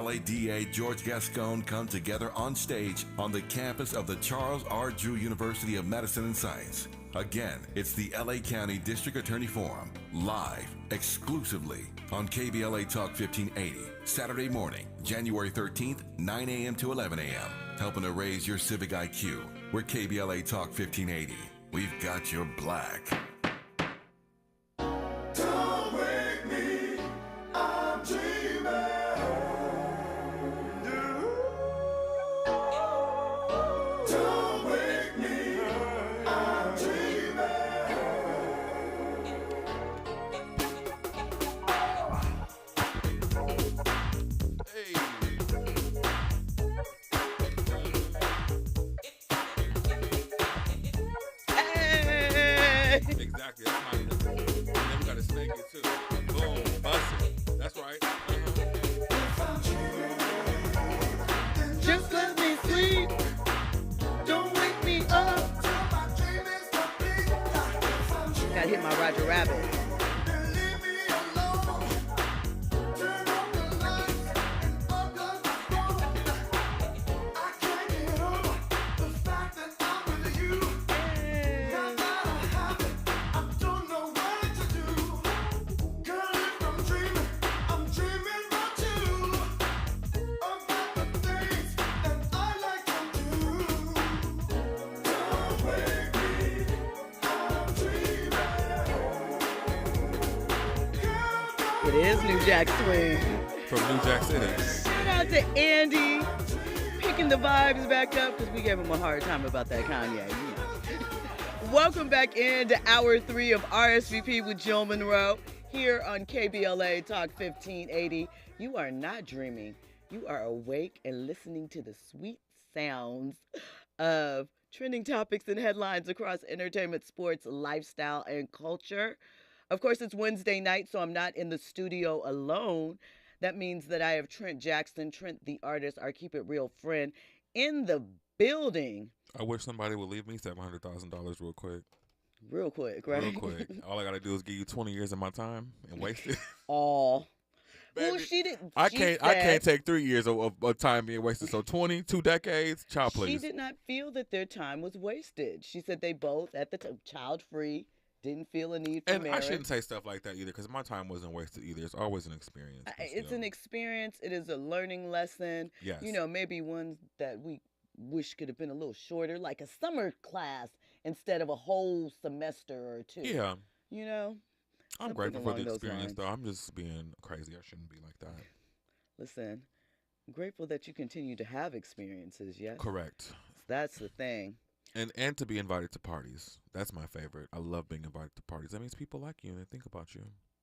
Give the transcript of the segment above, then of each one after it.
LADA George Gascon come together on stage on the campus of the Charles R. Drew University of Medicine and Science. Again, it's the LA County District Attorney Forum, live, exclusively on KBLA Talk 1580, Saturday morning, January 13th, 9 a.m. to 11 a.m. Helping to raise your civic IQ. We're KBLA Talk 1580. We've got your black. Don't wake me, I'm dreaming. Don't wake me, I'm dreaming. Hey. Exactly. That's my and then we got to snake it too. Boom, bust it. That's right. Just let me sleep. Don't wake me up. Gotta hit my Roger Rabbit. It is New Jack Swing. From New Jack City. Shout out to Andy picking the vibes back up because we gave him a hard time about that Kanye. You know. Welcome back into hour 3 of RSVP with Jill Munroe here on KBLA Talk 1580. You are not dreaming. You are awake and listening to the sweet sounds of trending topics and headlines across entertainment, sports, lifestyle, and culture. Of course, it's Wednesday night, so I'm not in the studio alone. That means that I have Trent Jackson, Trent the artist, our Keep It Real friend, in the building. I wish somebody would leave me $700,000 real quick. Real quick, right? Real quick. All I got to do is give you 20 years of my time and waste it. Oh. Baby, Well, she didn't. I she can't said take 3 years of time being wasted. So 20, 2 decades, child please. She did not feel that their time was wasted. She said they both, at the time, child-free, didn't feel a need for And marriage. I shouldn't say stuff like that either because my time wasn't wasted either. It's always an experience. but It's still. an experience. It is a learning lesson. Yes. You know, maybe ones that we wish could have been a little shorter, like a summer class instead of a whole semester or 2. Yeah. You know? I'm Something grateful for along the those experience, lines. though. I'm just being crazy. I shouldn't be like that. Listen, I'm grateful that you continue to have experiences, yes? Correct. That's the thing. And to be invited to parties. That's my favorite. I love being invited to parties. That means people like you and they think about you.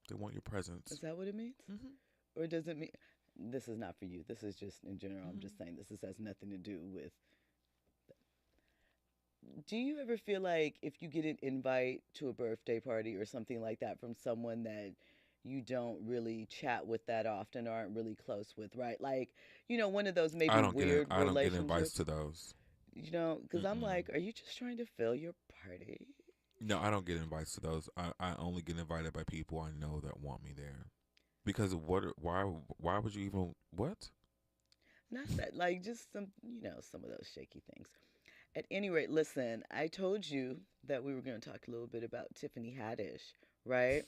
They want your presence. Is that what it means? Mhm. Or does it mean... This is not for you. This is just in general. I'm just saying this has nothing to do with... Do you ever feel like if you get an invite to a birthday party or something like that from someone that you don't really chat with that often or aren't really close with, right? Like, you know, one of those maybe I don't weird get invites relationships. to those. You know, because I'm Mm-mm. like, are you just trying to fill your party? No, I don't get invites to those. I only get invited by people I know that want me there. Because why would you even what? Not that, like, just some, you know, some of those shaky things. At any rate, listen, I told you that we were going to talk a little bit about Tiffany Haddish, right?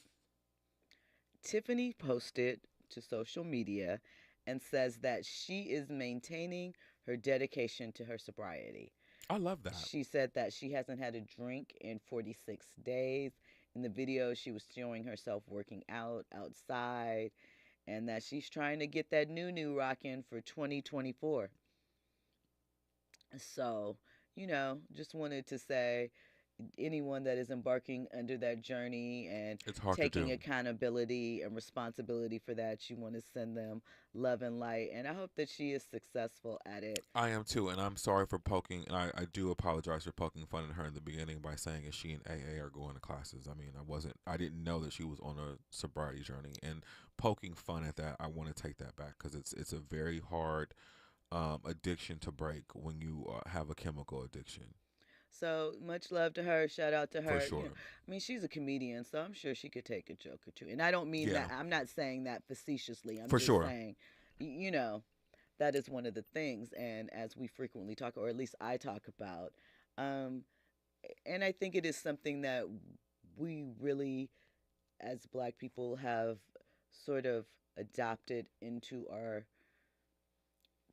Tiffany posted to social media and says that she is maintaining her dedication to her sobriety. I love that. She said that she hasn't had a drink in 46 days. In the video, she was showing herself working out outside and that she's trying to get that new rocking for 2024. So, you know, just wanted to say anyone that is embarking under that journey and It's hard taking to do. accountability and responsibility for that, you want to send them love and light. And I hope that she is successful at it. I am too, and I'm sorry for poking, and I do apologize for poking fun at her in the beginning by saying is she and AA are going to classes. I mean, I didn't know that she was on a sobriety journey, and poking fun at that, I want to take that back because it's a very hard addiction to break when you have a chemical addiction. So much love to her. Shout out to her. For sure. I mean, she's a comedian, so I'm sure she could take a joke or two. And I don't mean Yeah. that. I'm not saying that facetiously. I'm For just sure. saying, you know, that is one of the things. And as we frequently talk, or at least I talk about, and I think it is something that we really, as Black people, have sort of adopted into our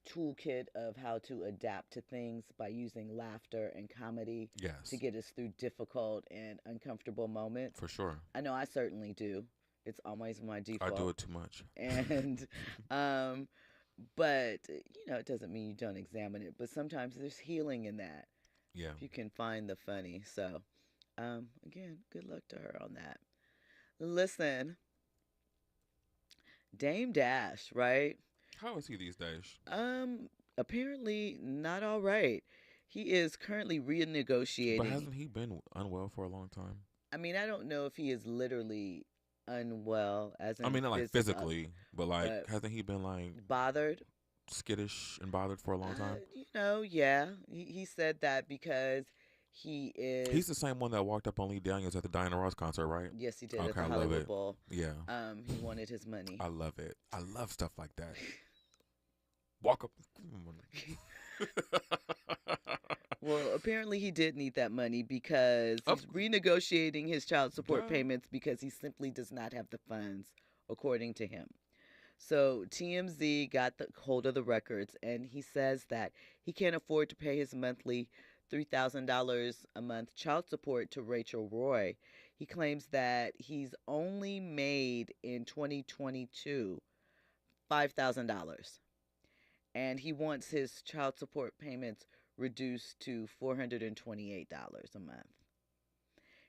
toolkit of how to adapt to things by using laughter and comedy Yes. to get us through difficult and uncomfortable moments. For sure. I know I certainly do. It's always my default. I do it too much. And but it doesn't mean you don't examine it, but sometimes there's healing in that. Yeah. If you can find the funny. So again, good luck to her on that. Listen, Dame Dash, right? How is he these days? Apparently not all right. He is currently renegotiating. But hasn't he been unwell for a long time? I mean, I don't know if he is literally unwell, as in I mean, not like physically, but like, hasn't he been like bothered, skittish and bothered for a long time? Yeah. He said that because he's the same one that walked up on Lee Daniels at the Diana Ross concert, right? Yes, he did Okay, at the I love Hollywood it. Bowl. Yeah. He wanted his money. I love it. I love stuff like that. Walk up. Well, apparently he did need that money because he's renegotiating his child support payments because he simply does not have the funds, according to him. So TMZ got the hold of the records, and he says that he can't afford to pay his monthly $3,000 a month child support to Rachel Roy. He claims that he's only made in 2022 $5,000. And he wants his child support payments reduced to $428 a month.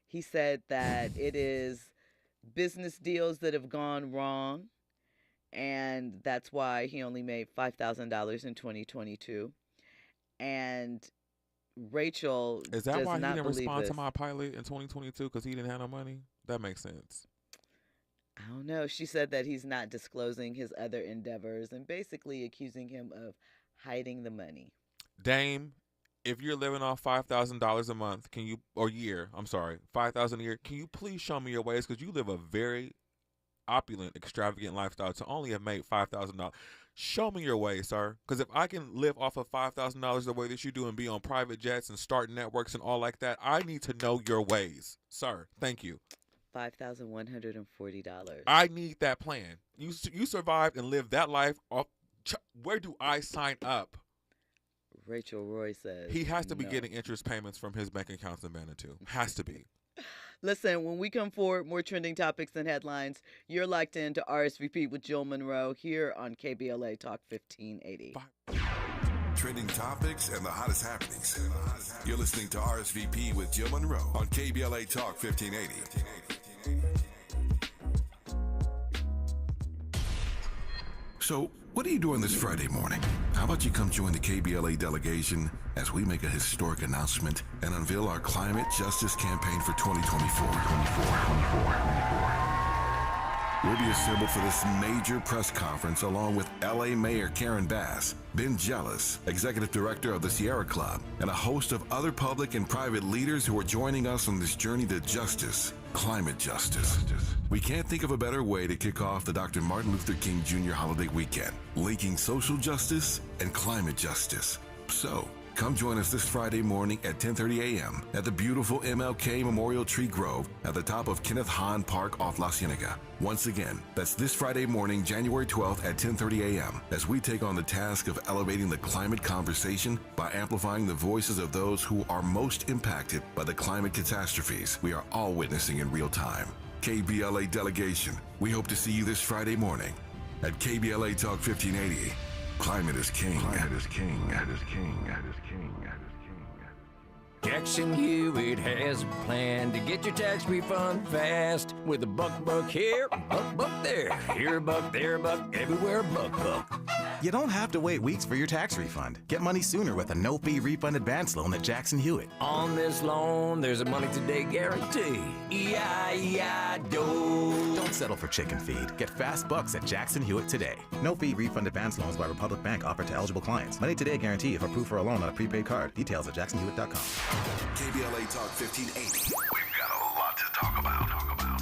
He said that it is business deals that have gone wrong, and that's why he only made $5,000 in 2022. And Rachel Is that does why he not didn't believe respond this. to my pilot in 2022 because he didn't have no money? That makes sense. I don't know. She said that he's not disclosing his other endeavors and basically accusing him of hiding the money. Dame, if you're living off $5,000 a month, $5,000 a year, can you please show me your ways? Because you live a very opulent, extravagant lifestyle to only have made $5,000. Show me your way, sir. Because if I can live off of $5,000 the way that you do and be on private jets and start networks and all like that, I need to know your ways, sir. Thank you. $5,140. I need that plan. You survived and lived that life off. Where do I sign up? Rachel Roy says He has to be no. getting interest payments from his bank accounts in Manitou. Has to be. Listen, when we come forward, more trending topics and headlines. You're locked into RSVP with Jill Munroe here on KBLA Talk 1580. Trending topics and the hottest happenings. You're listening to RSVP with Jill Munroe on KBLA Talk 1580. So, what are you doing this Friday morning? How about you come join the KBLA delegation as we make a historic announcement and unveil our climate justice campaign for 2024. We'll be assembled for this major press conference along with LA Mayor Karen Bass, Ben Jealous, Executive Director of the Sierra Club, and a host of other public and private leaders who are joining us on this journey to justice, climate justice. We can't think of a better way to kick off the Dr. Martin Luther King Jr. holiday weekend, linking social justice and climate justice. So, come join us this Friday morning at 10:30 a.m. at the beautiful MLK Memorial Tree Grove at the top of Kenneth Hahn Park off La Cienega. Once again, that's this Friday morning, January 12th at 10:30 a.m. as we take on the task of elevating the climate conversation by amplifying the voices of those who are most impacted by the climate catastrophes we are all witnessing in real time. KBLA delegation, we hope to see you this Friday morning at KBLA Talk 1580. Climate is king. Climate is king. Climate is king. Climate is king. Climate is king. Jackson Hewitt has a plan to get your tax refund fast with a buck here, buck there. Here a buck, there a buck, everywhere a buck. You don't have to wait weeks for your tax refund. Get money sooner with a no-fee refund advance loan at Jackson Hewitt. On this loan, there's a money today guarantee. E-I-E-I-Do. Don't settle for chicken feed. Get fast bucks at Jackson Hewitt today. No-fee refund advance loans by Republic Bank offered to eligible clients. Money today guarantee if approved for a loan on a prepaid card. Details at jacksonhewitt.com. KBLA Talk 1580. We've got a lot to talk about.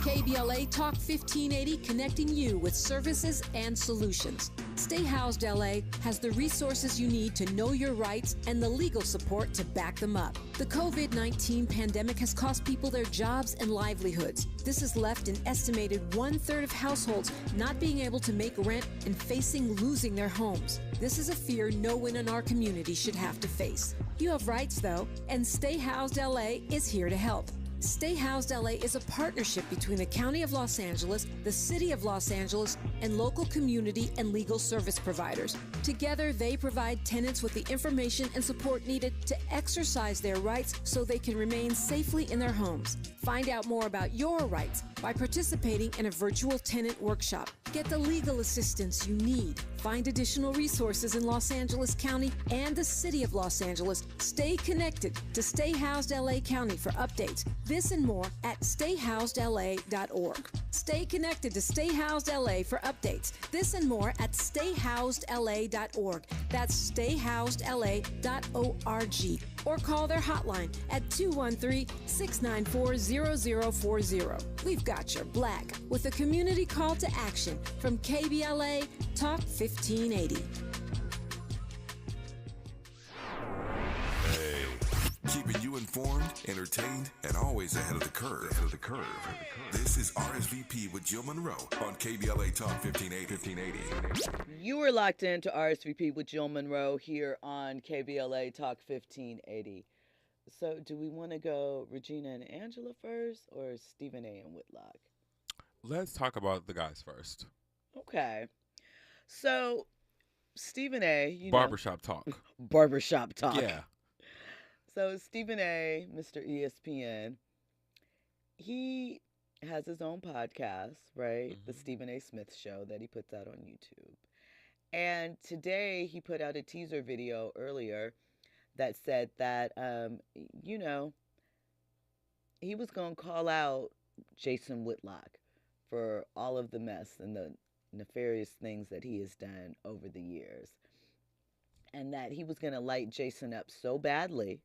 KBLA Talk 1580, connecting you with services and solutions. Stay Housed LA has the resources you need to know your rights and the legal support to back them up. The COVID-19 pandemic has cost people their jobs and livelihoods. This has left an estimated 1/3 of households not being able to make rent and facing losing their homes. This is a fear no one in our community should have to face. You have rights, though, and Stay Housed LA is here to help. Stay Housed LA is a partnership between the County of Los Angeles, the City of Los Angeles, and local community and legal service providers. Together, they provide tenants with the information and support needed to exercise their rights so they can remain safely in their homes. Find out more about your rights by participating in a virtual tenant workshop. Get the legal assistance you need. Find additional resources in Los Angeles County and the City of Los Angeles. Stay connected to Stay Housed LA County for updates. This and more at stayhousedla.org. Stay connected to Stay Housed LA for updates. This and more at stayhousedla.org. That's stayhousedla.org. Or call their hotline at 213-694-0040. We've got your black with a community call to action from KBLA Talk 1580. Keeping you informed, entertained, and always ahead of the curve. This is RSVP with Jill Munroe on KBLA Talk 1580. You are locked into RSVP with Jill Munroe here on KBLA Talk 1580. So do we want to go Regina and Angela first or Stephen A. and Whitlock? Let's talk about the guys first. Okay. So Stephen A., Barbershop talk. Barbershop talk. Yeah. So Stephen A., Mr. ESPN, he has his own podcast, right? The Stephen A. Smith Show that he puts out on YouTube. And today he put out a teaser video earlier that said that, he was going to call out Jason Whitlock for all of the mess and the nefarious things that he has done over the years. And that he was going to light Jason up so badly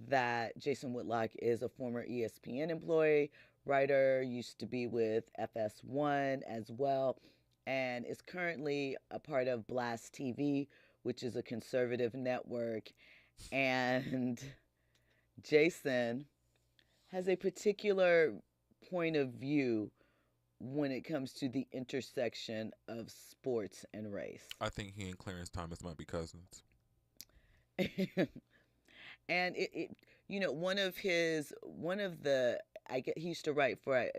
that Jason Whitlock is a former ESPN employee, writer, used to be with FS1 as well, and is currently a part of Blast TV, which is a conservative network. And Jason has a particular point of view when it comes to the intersection of sports and race. I think he and Clarence Thomas might be cousins. And he used to write for, I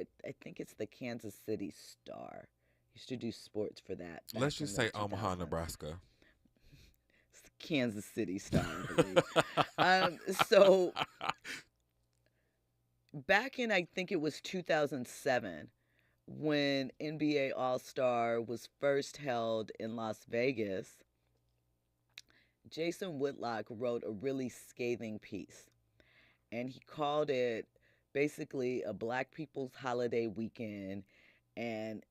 think it's the Kansas City Star. He used to do sports for that. Let's just say Omaha, Nebraska. It's the Kansas City Star, I believe. So back in, I think it was 2007, when NBA All-Star was first held in Las Vegas, Jason Whitlock wrote a really scathing piece, and he called it basically a Black people's holiday weekend, and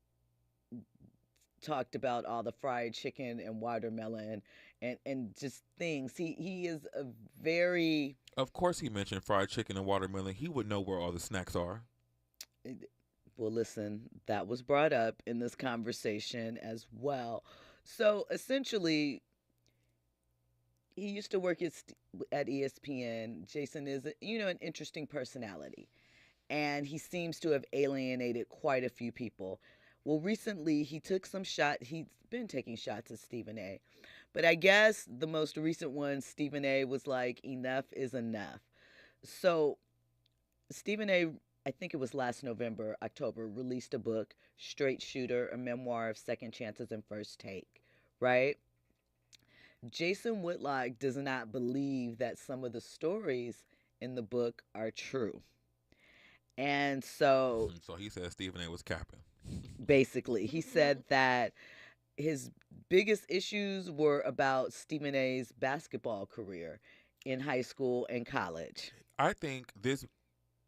talked about all the fried chicken and watermelon and just things. He is a very... Of course he mentioned fried chicken and watermelon. He would know where all the snacks are. Well, listen, that was brought up in this conversation as well. So essentially, he used to work at ESPN. Jason is, an interesting personality, and he seems to have alienated quite a few people. Well, recently he took some shot. He's been taking shots at Stephen A. But I guess the most recent one, Stephen A. was like, enough is enough. So Stephen A., I think it was last October, released a book, Straight Shooter, a memoir of second chances and first take, right? Jason Whitlock does not believe that some of the stories in the book are true. And so... So he said Stephen A. was capping. Basically, he said that his biggest issues were about Stephen A.'s basketball career in high school and college. I think this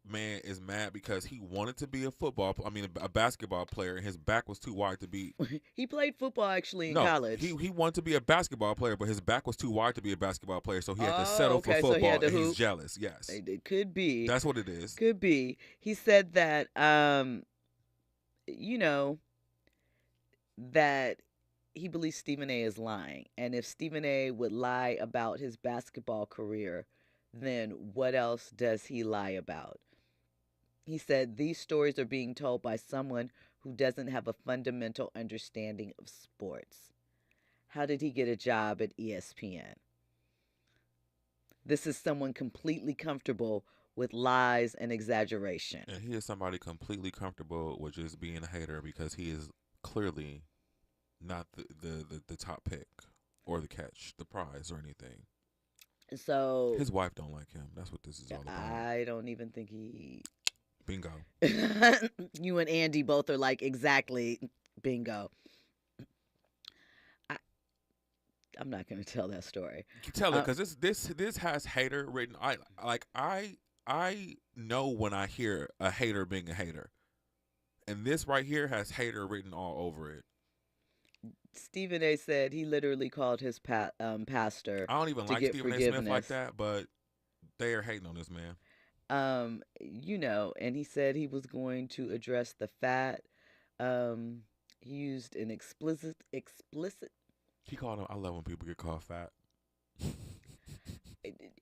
man is mad because he wanted to be a basketball player, and his back was too wide to be. He played football actually in No, college. he wanted to be a basketball player, but his back was too wide to be a basketball player, so he had to Oh, settle okay, for so he football, had to and he's hoop. jealous. Yes, It could be. that's what it is. Could be. He said that, you know, that he believes Stephen A. is lying. And if Stephen A. would lie about his basketball career, then what else does he lie about? He said these stories are being told by someone who doesn't have a fundamental understanding of sports. How did he get a job at ESPN? This is someone completely comfortable with lies and exaggeration. And he is somebody completely comfortable with just being a hater because he is clearly not the top pick or the catch, the prize or anything. So His wife don't like him. That's what this is all about. I don't even think he. Bingo. You and Andy both are like exactly bingo. I'm not going to tell that story. You tell it because this has hater written. I know when I hear a hater being a hater, and this right here has hater written all over it. Stephen A. said he literally called his pastor. I don't even to like get Stephen A. forgiveness. Smith like that, but they are hating on this man. And he said he was going to address the fat. He used an explicit. He called him. I love when people get called fat.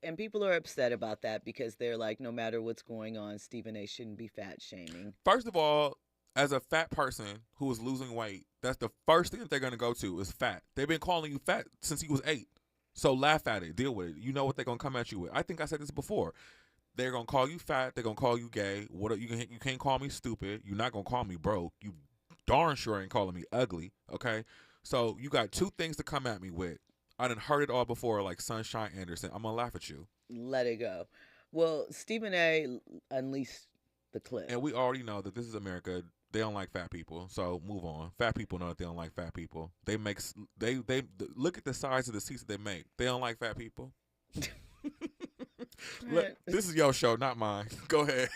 And people are upset about that because they're like, no matter what's going on, Stephen A. shouldn't be fat shaming. First of all, as a fat person who is losing weight, that's the first thing that they're going to go to is fat. They've been calling you fat since you was 8. So laugh at it. Deal with it. You know what they're going to come at you with. I think I said this before. They're going to call you fat. They're going to call you gay. You can't call me stupid. You're not going to call me broke. You darn sure ain't calling me ugly, okay? So you got 2 things to come at me with. I done heard it all before like Sunshine Anderson. I'm going to laugh at you. Let it go. Well, Stephen A. unleashed the clip. And we already know that this is America. They don't like fat people, so move on. Fat people know that they don't like fat people. They look at the size of the seats that they make. They don't like fat people. This is your show, not mine. Go ahead.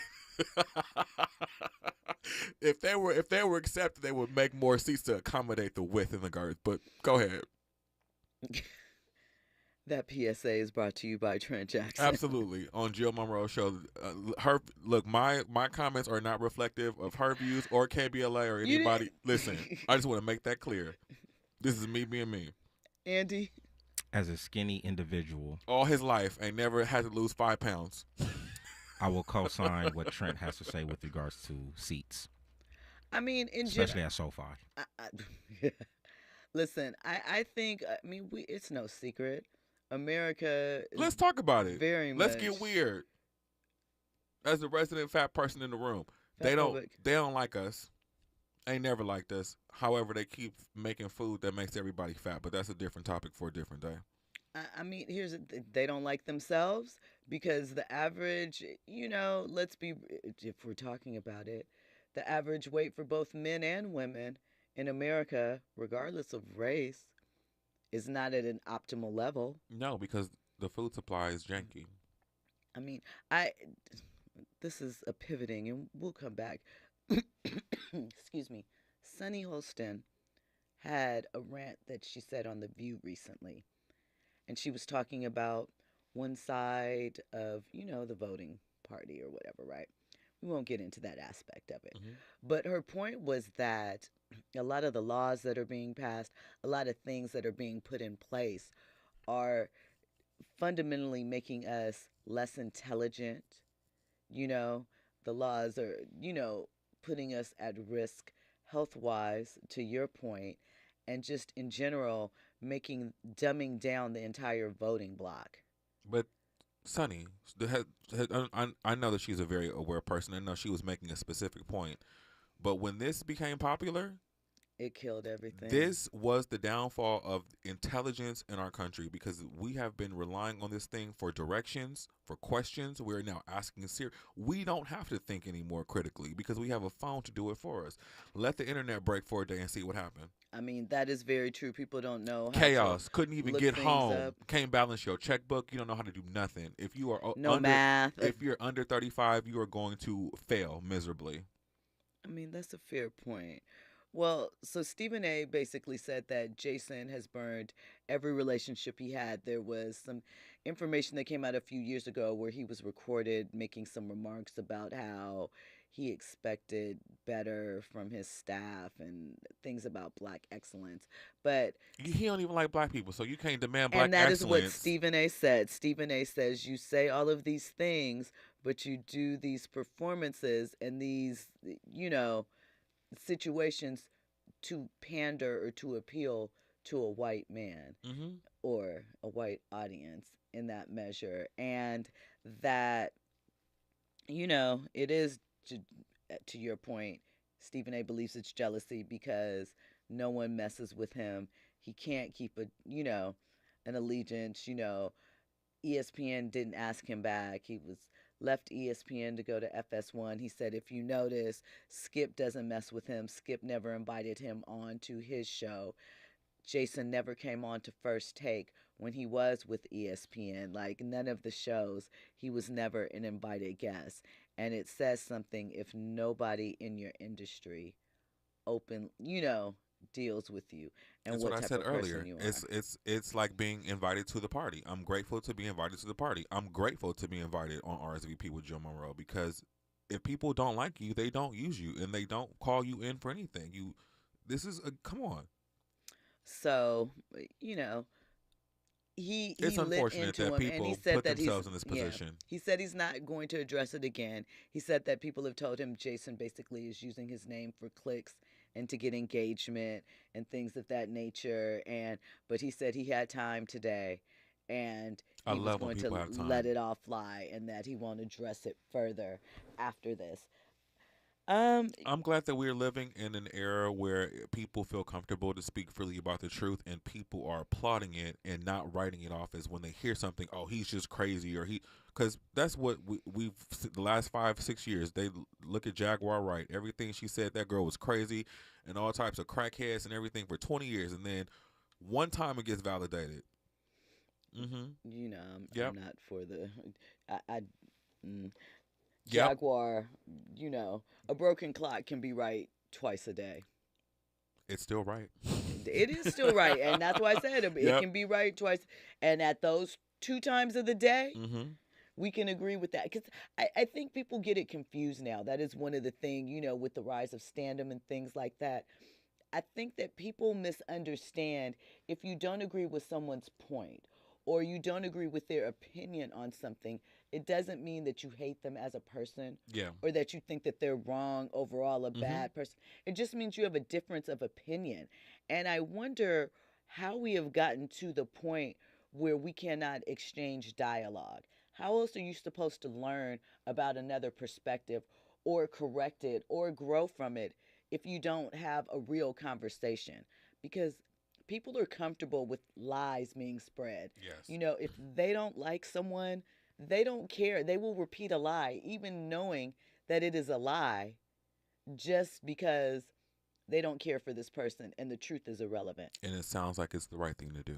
If they were accepted, they would make more seats to accommodate the width and the girth. But go ahead. That PSA is brought to you by Trent Jackson. Absolutely. On Jill Munroe show, my comments are not reflective of her views or KBLA or anybody. Listen, I just want to make that clear. This is me being me. Andy? As a skinny individual, all his life ain't never had to lose 5 pounds. I will co-sign what Trent has to say with regards to seats. I mean, especially at SoFi. Listen, I think, it's no secret. America. Let's talk about it. Very Let's much. get weird. As the resident fat person in the room, they don't like us. Ain't never liked us. However, they keep making food that makes everybody fat, but that's a different topic for a different day. I mean, they don't like themselves because the average, if we're talking about it, the average weight for both men and women in America, regardless of race, is not at an optimal level. No, because the food supply is janky. I mean, this is a pivoting, and we'll come back. Excuse me. Sunny Holston had a rant that she said on The View recently. And she was talking about one side of, the voting party or whatever, right? We won't get into that aspect of it. Mm-hmm. But her point was that a lot of the laws that are being passed, a lot of things that are being put in place are fundamentally making us less intelligent. The laws are, putting us at risk health-wise, to your point, and just in general, dumbing down the entire voting block. But Sunny, I know that she's a very aware person. I know she was making a specific point. But when this became popular, It killed everything. This was the downfall of intelligence in our country because we have been relying on this thing for directions, for questions. We're now asking we don't have to think anymore critically because we have a phone to do it for us. Let the internet break for a day and see what happened. I mean, that is very true. People don't know how Chaos. to Couldn't even look get things home. up. Can't balance your checkbook. You don't know how to do nothing. If you are No under math. if you're under 35, you are going to fail miserably. I mean, that's a fair point. Well, so Stephen A basically said that Jason has burned every relationship he had. There was some information that came out a few years ago where he was recorded making some remarks about how he expected better from his staff and things about black excellence. But He don't even like black people, so you can't demand black and that is excellence. what Stephen A said. Stephen A says you say all of these things, but you do these performances and these, situations to pander or to appeal to a white man Mm-hmm. or a white audience in that measure. And that, it is, to your point, Stephen A believes it's jealousy because no one messes with him. He can't keep an allegiance. ESPN didn't ask him back. He was left ESPN to go to FS1. He said, if you notice, Skip doesn't mess with him. Skip never invited him on to his show. Jason never came on to First Take when he was with ESPN. Like, none of the shows, he was never an invited guest. And it says something if nobody in your industry deals with you and That's what what I type said of earlier. person you are. It's like being invited to the party. I'm grateful to be invited to the party. I'm grateful to be invited on RSVP with Jill Munroe because if people don't like you, they don't use you and they don't call you in for anything. Come on. So, he It's lit unfortunate into that him, and people he said put that themselves in this yeah, position. he said he's not going to address it again. He said that people have told him Jason basically is using his name for clicks and to get engagement and things of that nature. But he said he had time today, and I he was love when going people to have time. let it all fly, and that he won't address it further after this. I'm glad that we're living in an era where people feel comfortable to speak freely about the truth and people are applauding it and not writing it off as when they hear something, oh, he's just crazy because that's what we've the last 5-6 years, they look at Jaguar Wright. Everything she said, that girl was crazy and all types of crackheads and everything for 20 years. And then one time it gets validated. Mm-hmm. I'm not for the, Yep. Jaguar, a broken clock can be right twice a day. It's still right. It is still right. And that's why I said it Yep. can be right twice. And at those 2 times of the day, Mm-hmm. we can agree with that. Because I think people get it confused now. That is one of the things, with the rise of stand-up and things like that. I think that people misunderstand if you don't agree with someone's point or you don't agree with their opinion on something, it doesn't mean that you hate them as a person Yeah. or that you think that they're wrong, overall a bad person. It just means you have a difference of opinion. And I wonder how we have gotten to the point where we cannot exchange dialogue. How else are you supposed to learn about another perspective or correct it or grow from it if you don't have a real conversation? Because people are comfortable with lies being spread. Yes. If they don't like someone, they don't care. They will repeat a lie, even knowing that it is a lie, just because they don't care for this person and the truth is irrelevant. And it sounds like it's the right thing to do.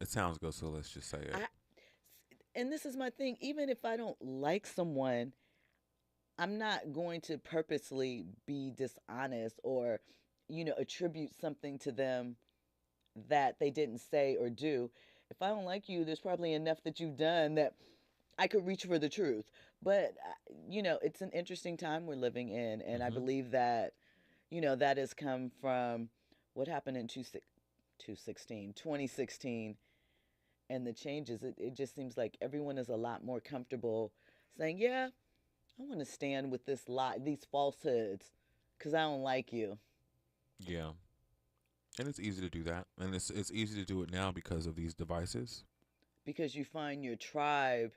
It sounds good, so let's just say it. And this is my thing. Even if I don't like someone, I'm not going to purposely be dishonest or, attribute something to them that they didn't say or do. If I don't like you, there's probably enough that you've done that I could reach for the truth. But, it's an interesting time we're living in. And I believe that, that has come from what happened in 2016, and the changes. It just seems like everyone is a lot more comfortable saying, yeah, I want to stand with this lie, these falsehoods, because I don't like you. Yeah. And it's easy to do that. And it's easy to do it now because of these devices. Because you find your tribe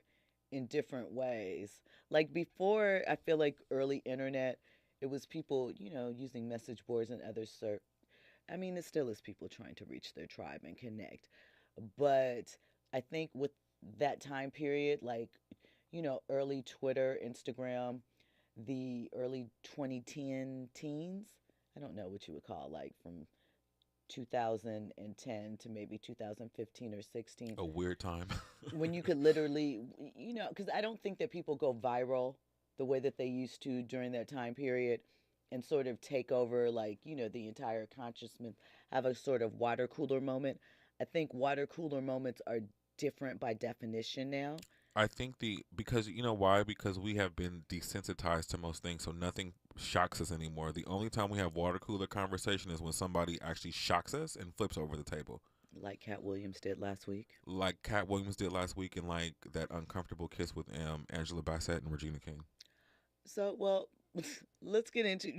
in different ways. Like before, I feel like early internet, it was people, using message boards and other I mean, it still is people trying to reach their tribe and connect. But I think with that time period, like, early Twitter, Instagram, the early 2010 teens, I don't know what you would call, like from 2010 to maybe 2015 or 16. A weird time. When you could literally, because I don't think that people go viral the way that they used to during that time period and sort of take over, like, the entire consciousness, have a sort of water cooler moment. I think water cooler moments are different by definition now. I think because you know why? Because we have been desensitized to most things, so nothing shocks us anymore. The only time we have water cooler conversation is when somebody actually shocks us and flips over the table. Like Cat Williams did last week. And like that uncomfortable kiss with Angela Bassett and Regina King. So, well, let's get into,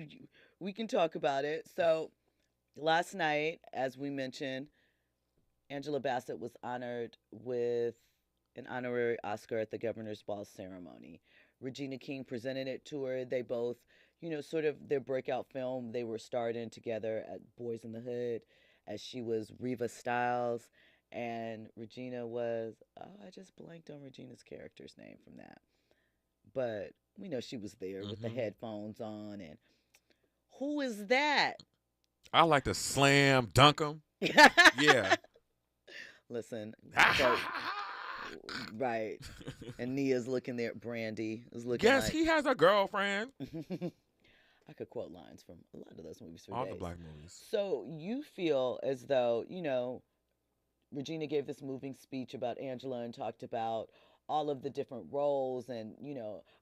we can talk about it. So last night, as we mentioned, Angela Bassett was honored with an honorary Oscar at the Governor's Ball ceremony. Regina King presented it to her. They both, sort of their breakout film, they were starred in together at Boys in the Hood, as she was Reva Stiles, and Regina was, I just blanked on Regina's character's name from that. But we know she was there with the headphones on, and who is that? I like to slam dunk him. Yeah. Listen, so, right. And Nia's looking there. Brandy is looking. Yes, he has a girlfriend. I could quote lines from a lot of those movies for all days. the black movies. So you feel as though, Regina gave this moving speech about Angela and talked about all of the different roles and,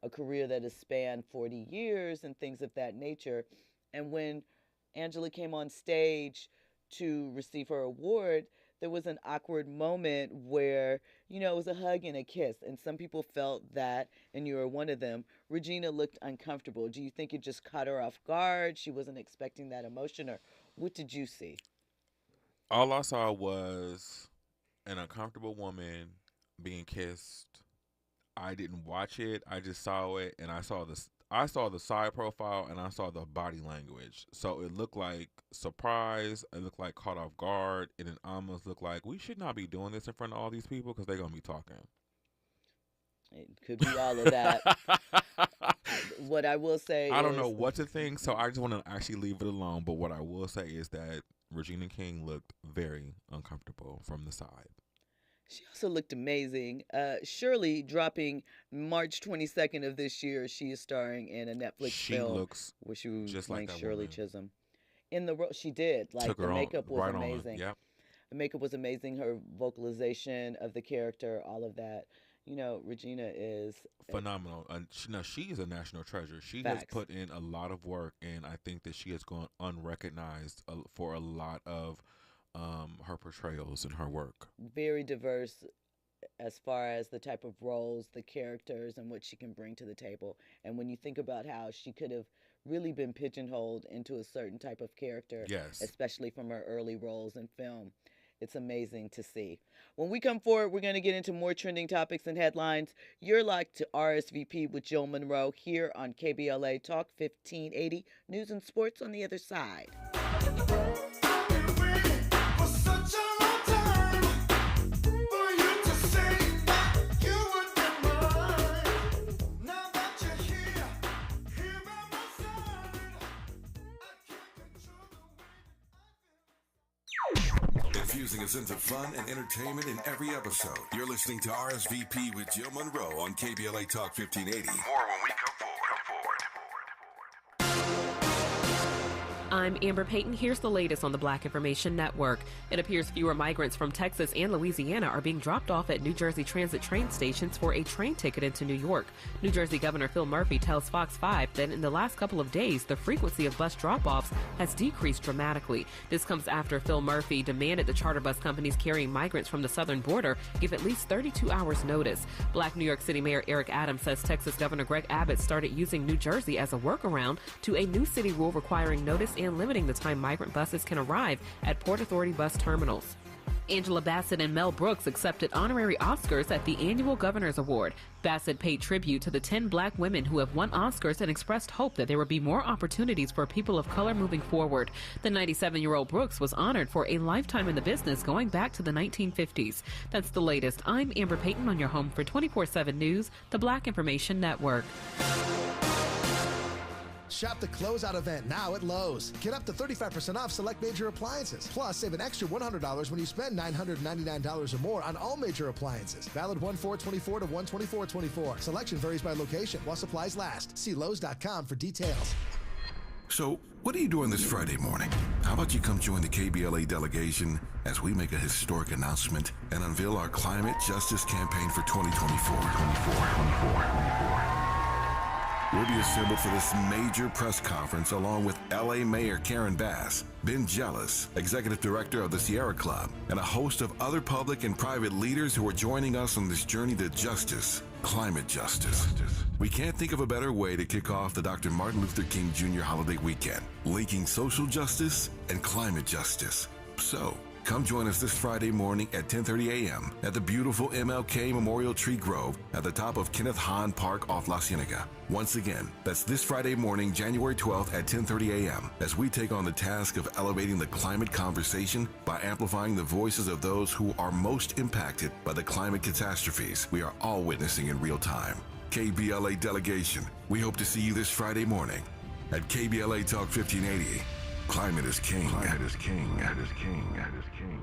a career that has spanned 40 years and things of that nature. And when Angela came on stage to receive her award, there was an awkward moment where, it was a hug and a kiss. And some people felt that, and you were one of them, Regina looked uncomfortable. Do you think it just caught her off guard? She wasn't expecting that emotion, or what did you see? All I saw was an uncomfortable woman being kissed. I didn't watch it. I just saw it, and I saw the side profile, and I saw the body language. So it looked like surprise. It looked like caught off guard, and it almost looked like we should not be doing this in front of all these people because they're gonna be talking. It could be all of that. What I will say, I don't know what to think, so I just want to actually leave it alone. But what I will say is that Regina King looked very uncomfortable from the side. She also looked amazing. Shirley dropping March 22nd of this year. She is starring in a Netflix film looks where she was just playing like that Shirley woman. Chisholm. In the role, she did. Like, Took the her makeup was right amazing. Yep. The makeup was amazing. Her vocalization of the character, all of that. Regina is Phenomenal. She is a national treasure. She Facts. has put in a lot of work, and I think that she has gone unrecognized for a lot of her portrayals and her work. very diverse as far as the type of roles, the characters, and what she can bring to the table. And when you think about how she could have really been pigeonholed into a certain type of character, Yes. especially from her early roles in film, it's amazing to see. When we come forward, we're going to get into more trending topics and headlines. You're locked to RSVP with Jill Munroe here on KBLA Talk 1580. News and sports on the other side. For such a long time, for you to say that you would be mine. Now that you're here by my side, I can't control the way Infusing a sense of fun and entertainment in every episode. You're listening to RSVP with Jill Munroe on KBLA Talk 1580. More when we come forward. I'm Amber Payton. Here's the latest on the Black Information Network. It appears fewer migrants from Texas and Louisiana are being dropped off at New Jersey Transit train stations for a train ticket into New York. New Jersey Governor Phil Murphy tells Fox 5 that in the last couple of days, the frequency of bus drop-offs has decreased dramatically. This comes after Phil Murphy demanded the charter bus companies carrying migrants from the southern border give at least 32 hours notice. Black New York City Mayor Eric Adams says Texas Governor Greg Abbott started using New Jersey as a workaround to a new city rule requiring notice and limiting the time migrant buses can arrive at Port Authority bus terminals. Angela Bassett and Mel Brooks accepted honorary Oscars at the annual Governor's Award. Bassett paid tribute to the 10 black women who have won Oscars and expressed hope that there will be more opportunities for people of color moving forward. The 97-year-old Brooks was honored for a lifetime in the business going back to the 1950s. That's the latest. I'm Amber Payton on your home for 24/7 News, the Black Information Network. Shop the closeout event now at Lowe's. Get up to 35% off select major appliances. Plus, save an extra $100 when you spend $999 or more on all major appliances. Valid 1/4/24 to 1/24/24. Selection varies by location while supplies last. See Lowe's.com for details. So, what are you doing this Friday morning? How about you come join the KBLA delegation as we make a historic announcement and unveil our climate justice campaign for 2024. We'll be assembled for this major press conference along with LA Mayor Karen Bass, Ben Jealous, Executive Director of the Sierra Club, and a host of other public and private leaders who are joining us on this journey to justice, climate justice. We can't think of a better way to kick off the Dr. Martin Luther King Jr. holiday weekend, linking social justice and climate justice. So, come join us this Friday morning at 10:30 a.m. at the beautiful MLK Memorial Tree Grove at the top of Kenneth Hahn Park off La Cienega. Once again, that's this Friday morning, January 12th at 10:30 a.m. as we take on the task of elevating the climate conversation by amplifying the voices of those who are most impacted by the climate catastrophes we are all witnessing in real time. KBLA delegation, we hope to see you this Friday morning at KBLA Talk 1580. Climate is king. Climate is king. Climate is king. Climate is king.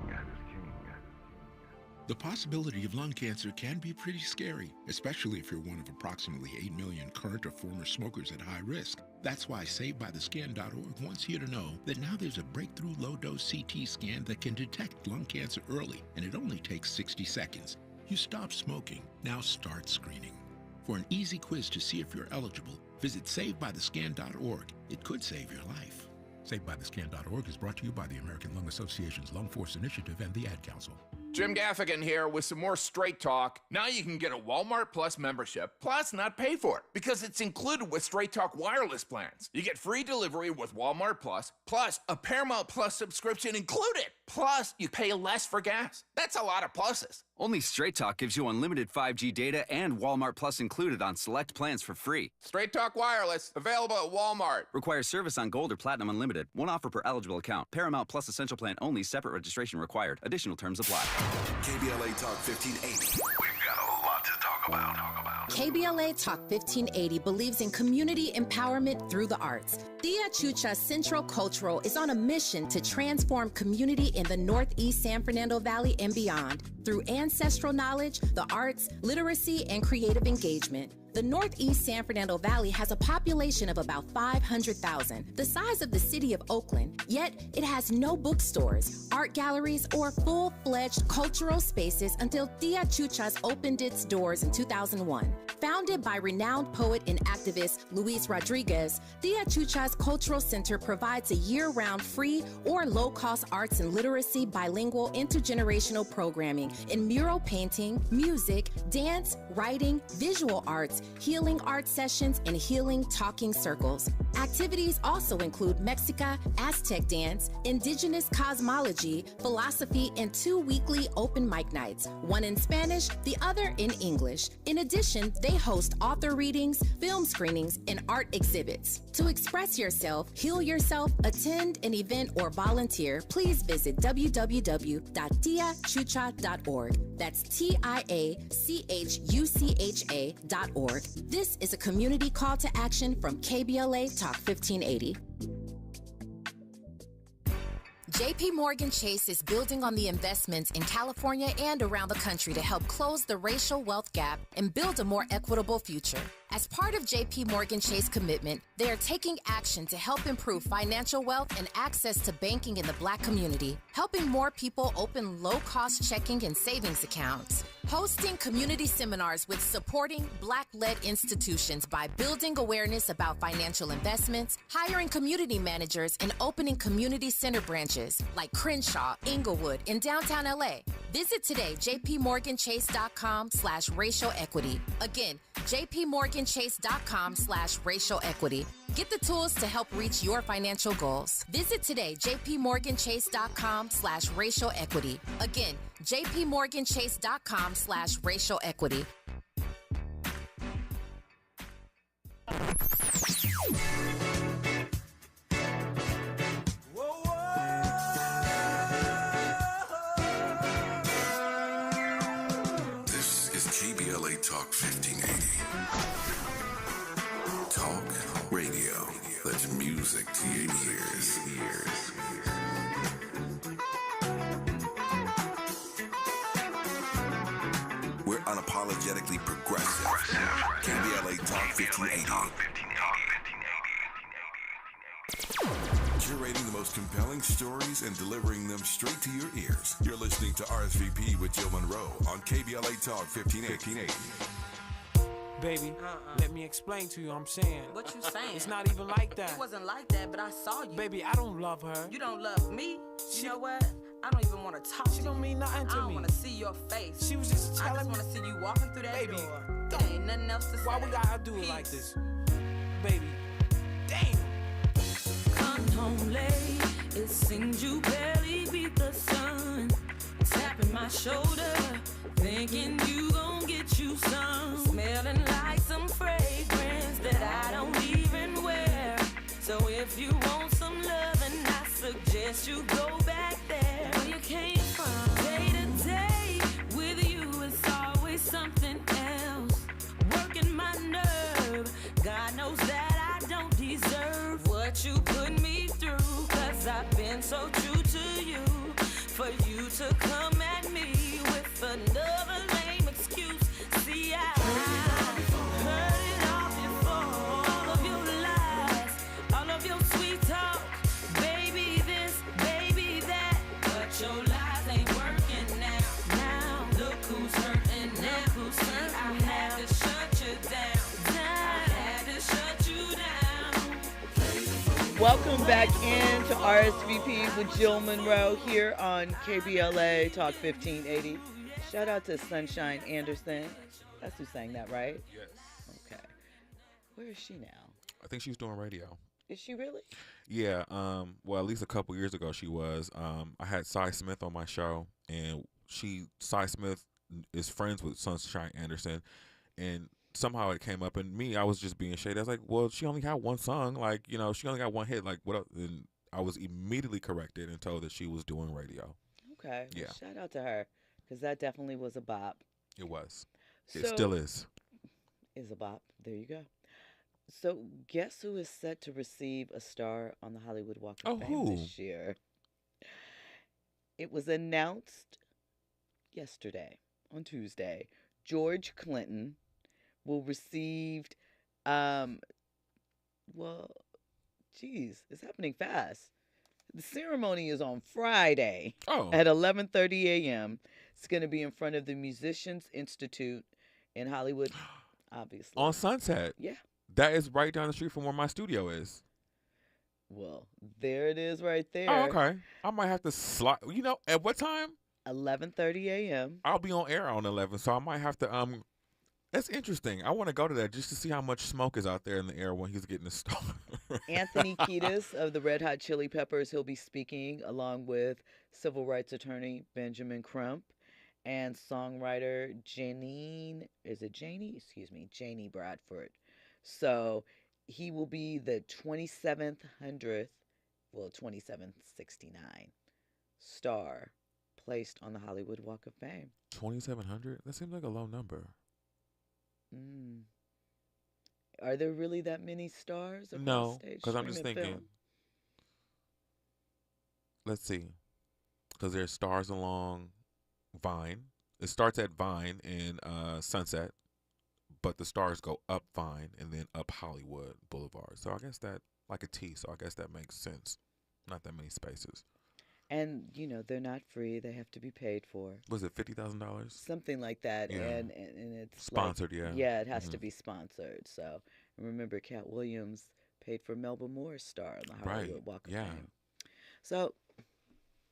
The possibility of lung cancer can be pretty scary, especially if you're one of approximately 8 million current or former smokers at high risk. That's why SaveByTheScan.org wants you to know that now there's a breakthrough low-dose CT scan that can detect lung cancer early, and it only takes 60 seconds. You stop smoking, now start screening. For an easy quiz to see if you're eligible, visit SaveByTheScan.org. It could save your life. SaveByTheScan.org is brought to you by the American Lung Association's Lung Force Initiative and the Ad Council. Jim Gaffigan here with some more Straight Talk. Now you can get a Walmart Plus membership, plus not pay for it, because it's included with Straight Talk wireless plans. You get free delivery with Walmart Plus a Paramount Plus subscription included. Plus, you pay less for gas. That's a lot of pluses. Only Straight Talk gives you unlimited 5G data and Walmart Plus included on select plans for free. Straight Talk wireless, available at Walmart. Requires service on Gold or Platinum Unlimited. One offer per eligible account. Paramount Plus Essential Plan only. Separate registration required. Additional terms apply. KBLA Talk 1580. We've got a lot to talk about. KBLA Talk 1580 believes in community empowerment through the arts. Tia Chucha Central Cultural is on a mission to transform community in the Northeast San Fernando Valley and beyond through ancestral knowledge, the arts, literacy, and creative engagement. The Northeast San Fernando Valley has a population of about 500,000, the size of the city of Oakland, yet it has no bookstores, art galleries, or full-fledged cultural spaces until Tia Chuchas opened its doors in 2001. Founded by renowned poet and activist Luis Rodriguez, Tia Chuchas Cultural Center provides a year-round free or low-cost arts and literacy bilingual intergenerational programming in mural painting, music, dance, writing, visual arts, healing art sessions, and healing talking circles. Activities also include Mexica, Aztec dance, indigenous cosmology, philosophy, and 2 weekly open mic nights, one in Spanish, the other in English. In addition, they host author readings, film screenings, and art exhibits. To express yourself, heal yourself, attend an event, or volunteer, please visit www.tiachucha.org. That's TIACHUCHA.org. This is a community call to action from KBLA Talk 1580. JP Morgan Chase is building on the investments in California and around the country to help close the racial wealth gap and build a more equitable future. As part of JP Morgan Chase commitment, they are taking action to help improve financial wealth and access to banking in the Black community, helping more people open low-cost checking and savings accounts, hosting community seminars with supporting Black-led institutions by building awareness about financial investments, hiring community managers, and opening community center branches like Crenshaw, Inglewood, and downtown LA. Visit today, jpmorganchase.com/racial equity. Again, jpmorganchase.com/racial equity. Get the tools to help reach your financial goals. Visit today jpmorganchase.com/racial equity. Again, jpmorganchase.com/racial equity. This is KBLA Talk 1580. Talk radio. That's music to your ears. We're unapologetically progressive. KBLA Talk 1580. Curating the most compelling stories and delivering them straight to your ears. You're listening to RSVP with Jill Munroe on KBLA Talk 1580. Baby, let me explain to you what I'm saying. What you saying? It's not even like that. It wasn't like that, but I saw you. Baby, I don't love her. You don't love me? You know what? I don't even want to talk to you. She don't mean nothing to me. I don't want to see your face. She was just telling I just me. want to see you walking through that Baby, door. There ain't nothing else to say. Why we gotta do it like this? Baby, damn. Come home late, it seems you barely beat the sun. Tapping my shoulder, thinking you gon' get you some. Smelling like some fragrance that I don't even wear. So if you want some loving, I suggest you go back there where you came from. Day to day with you is always something else. Working my nerve, God knows that I don't deserve what you put me through. Cause I've been so true to you. For you to come at me with another lame excuse. See, I heard it all before. All of your lies, all of your sweet talk. Baby this, baby that. But your lies ain't working now. Now, look who's hurting now. Look who's hurting. I had to shut you down. I had to shut you down. Welcome back into RSVP with Jill Munroe here on KBLA Talk 1580. Shout out to Sunshine Anderson. That's who sang that, right? Yes. Okay. Where is she now? I think she's doing radio. Is she really? Yeah. Well, at least a couple years ago she was. I had Cy Smith on my show, and Cy Smith is friends with Sunshine Anderson, and somehow it came up, and I was just being shady. I was like, well, she only had one song, like, she only got one hit, like, what else? And I was immediately corrected and told that she was doing radio. Okay. Yeah. Well, shout out to her, because that definitely was a bop. It was. It still is. Is a bop. There you go. So guess who is set to receive a star on the Hollywood Walk of Fame this year? It was announced yesterday, on Tuesday. George Clinton will receive, it's happening fast. The ceremony is on Friday at 11:30 a.m. It's going to be in front of the Musicians Institute in Hollywood, obviously. On Sunset. Yeah. That is right down the street from where my studio is. Well, there it is right there. Oh, okay. I might have to slide. At what time? 11:30 a.m. I'll be on air on 11, so I might have to That's interesting. I want to go to that just to see how much smoke is out there in the air when he's getting a star. Anthony Kiedis of the Red Hot Chili Peppers, he'll be speaking along with civil rights attorney Benjamin Crump and songwriter Janie Bradford. So he will be the 2769 star placed on the Hollywood Walk of Fame. 2,700? That seems like a low number. Are there really that many stars? No, because I'm just thinking. Let's see. Because there's stars along Vine. It starts at Vine in Sunset, but the stars go up Vine and then up Hollywood Boulevard. So I guess that, like a T, so I guess that makes sense. Not that many spaces. And, they're not free. They have to be paid for. Was it $50,000? Something like that. Yeah. And it's sponsored, yeah. Yeah, it has to be sponsored. So remember, Cat Williams paid for Melba Moore's star on the Hollywood Walk of Fame. So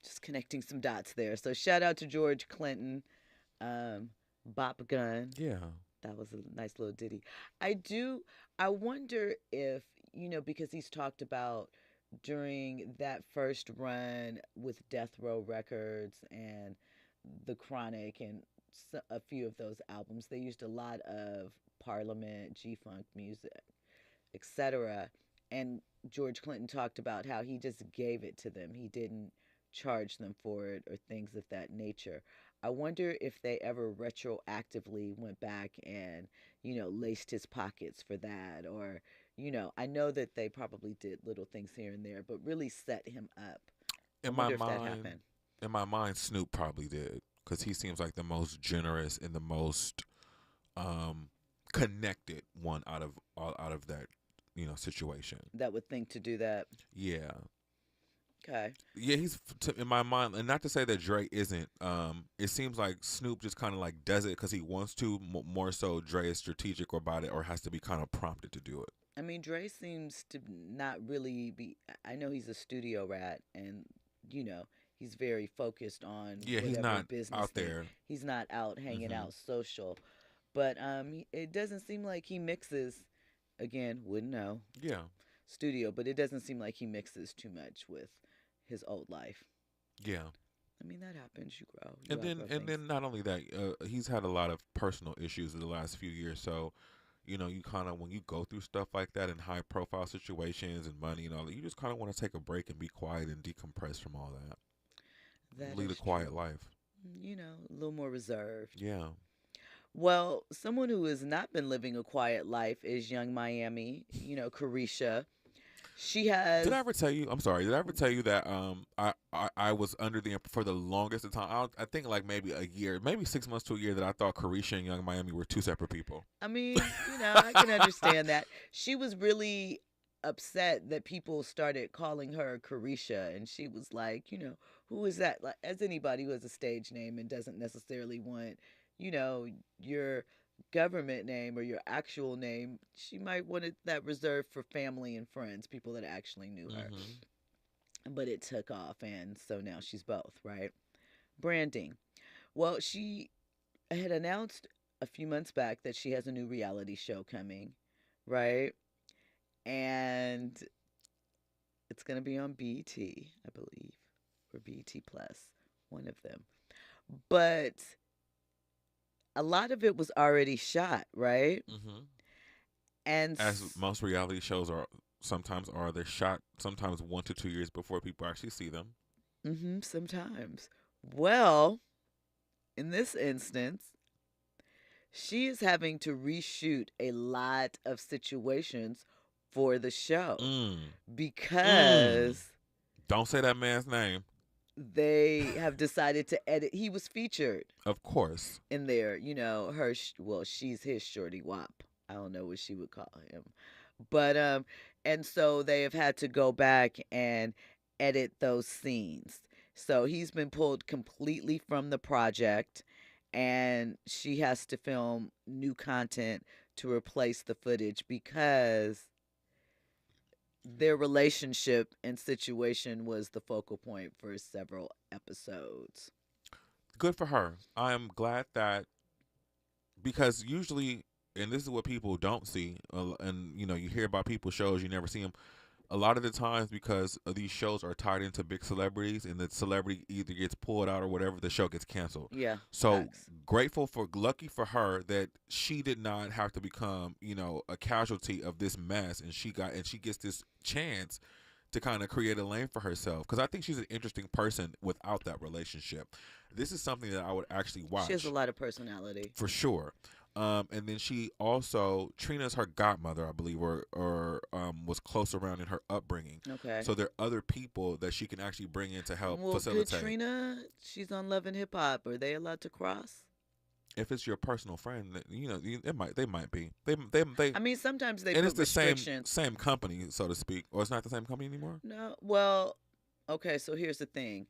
just connecting some dots there. So shout out to George Clinton, Bop Gun. Yeah. That was a nice little ditty. I wonder if because he's talked about during that first run with Death Row Records and The Chronic and a few of those albums, they used a lot of Parliament, G-Funk music, etc. And George Clinton talked about how he just gave it to them. He didn't charge them for it or things of that nature. I wonder if they ever retroactively went back and, laced his pockets for that. Or, I know that they probably did little things here and there, but really set him up. I wonder if that happened. In my mind, Snoop probably did, because he seems like the most generous and the most connected one out of that situation. That would think to do that. Yeah. Okay. Yeah, he's in my mind, and not to say that Dre isn't. It seems like Snoop just kind of like does it because he wants to. More so, Dre is strategic about it, or has to be kind of prompted to do it. I mean, Dre seems to not really be. I know he's a studio rat, and he's very focused on he's not business out thing. there. He's not out hanging out social, but it doesn't seem like he mixes. Again, wouldn't know. Yeah. Studio, but it doesn't seem like he mixes too much with his old life. Yeah. I mean, that happens. You grow. And then not only that, he's had a lot of personal issues in the last few years. So, you kind of, when you go through stuff like that in high profile situations and money and all that, you just kind of want to take a break and be quiet and decompress from all that. Lead a quiet life. A little more reserved. Yeah. Well, someone who has not been living a quiet life is Young Miami, Carisha. She has. Did I ever tell you? I'm sorry. Did I ever tell you that I was under the for the longest of time? I think like maybe a year, maybe 6 months to a year, that I thought Carisha and Young Miami were two separate people. I mean, I can understand that. She was really upset that people started calling her Carisha, and she was like, who is that? Like, as anybody who has a stage name and doesn't necessarily want, your government name or your actual name, she might wanted that reserved for family and friends, people that actually knew her. But it took off, and so now she's both, right? Branding. Well, she had announced a few months back that she has a new reality show coming, right? And it's going to be on BET, I believe, or BET Plus, one of them. But a lot of it was already shot, right? And as most reality shows sometimes are, they're shot sometimes 1 to 2 years before people actually see them. Sometimes. Well, in this instance, she is having to reshoot a lot of situations for the show because don't say that man's name. They have decided to edit. He was featured, of course, in there. Her. Well, she's his shorty wop. I don't know what she would call him, but and so they have had to go back and edit those scenes. So he's been pulled completely from the project, and she has to film new content to replace the footage because their relationship and situation was the focal point for several episodes. Good for her. I am glad that, because usually, and this is what people don't see, and you hear about people's shows, you never see them. A lot of the times, because these shows are tied into big celebrities, and the celebrity either gets pulled out or whatever, the show gets canceled. Yeah. So lucky for her that she did not have to become, a casualty of this mess, and she gets this chance to kind of create a lane for herself. Because I think she's an interesting person without that relationship. This is something that I would actually watch. She has a lot of personality. For sure. And then she also, Trina's her godmother, I believe, or was close around in her upbringing. Okay. So there are other people that she can actually bring in to help well, facilitate. Good Trina, she's on Love and Hip Hop. Are they allowed to cross? If it's your personal friend, they might be. They. I mean, sometimes they. And put it's the restrictions. same company, so to speak, or it's not the same company anymore. No. Well, okay. So here's the thing.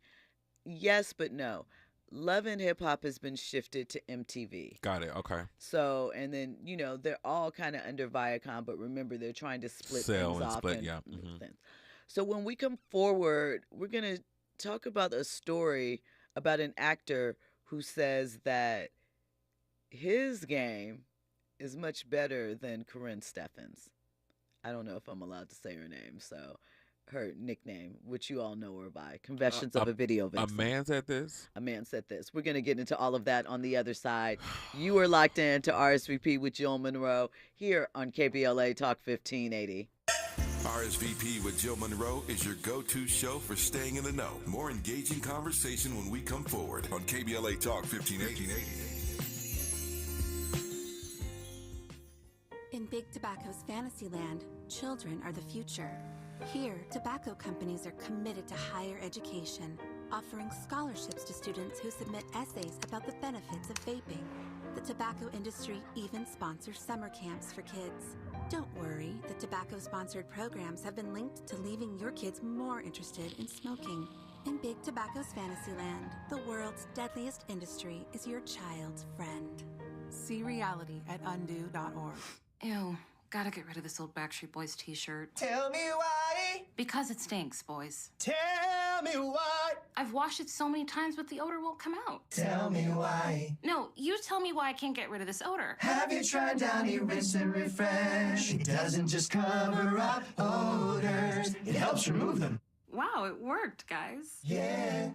Yes, but no. Love and Hip Hop has been shifted to MTV. Got it. Okay. So, and then, they're all kind of under Viacom, but remember, they're trying to split things off. Yeah. So when we come forward, we're going to talk about a story about an actor who says that his game is much better than Corinne Steffens. I don't know if I'm allowed to say her name, so her nickname, which you all know her by, Confessions of a Video Vixen. A man said this? A man said this. We're going to get into all of that on the other side. You are locked in to RSVP with Jill Munroe here on KBLA Talk 1580. RSVP with Jill Munroe is your go-to show for staying in the know. More engaging conversation when we come forward on KBLA Talk 1580. In Big Tobacco's fantasy land, children are the future. Here, tobacco companies are committed to higher education, offering scholarships to students who submit essays about the benefits of vaping. The tobacco industry even sponsors summer camps for kids. Don't worry, the tobacco-sponsored programs have been linked to leaving your kids more interested in smoking. In Big Tobacco's Fantasyland, the world's deadliest industry is your child's friend. See reality at undo.org. Ew, gotta get rid of this old Backstreet Boys t-shirt. Tell me why. Because it stinks, boys. Tell me why. I've washed it so many times, but the odor won't come out. Tell me why. No, you tell me why I can't get rid of this odor. Have you tried Downy Rinse and Refresh? It doesn't just cover up odors, it helps remove them. Wow, it worked, guys. Yeah.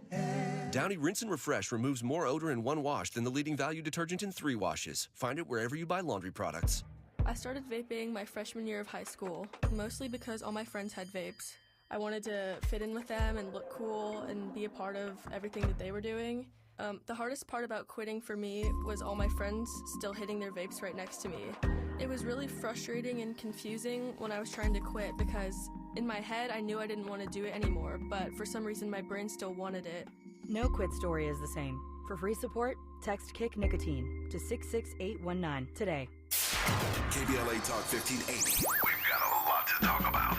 Downy Rinse and Refresh removes more odor in one wash than the leading value detergent in 3 washes. Find it wherever you buy laundry products. I started vaping my freshman year of high school, mostly because all my friends had vapes. I wanted to fit in with them and look cool and be a part of everything that they were doing. The hardest part about quitting for me was all my friends still hitting their vapes right next to me. It was really frustrating and confusing when I was trying to quit because in my head I knew I didn't want to do it anymore, but for some reason my brain still wanted it. No quit story is the same. For free support, text Kick Nicotine to 66819 today. KBLA Talk 1580. We've got a lot to talk about.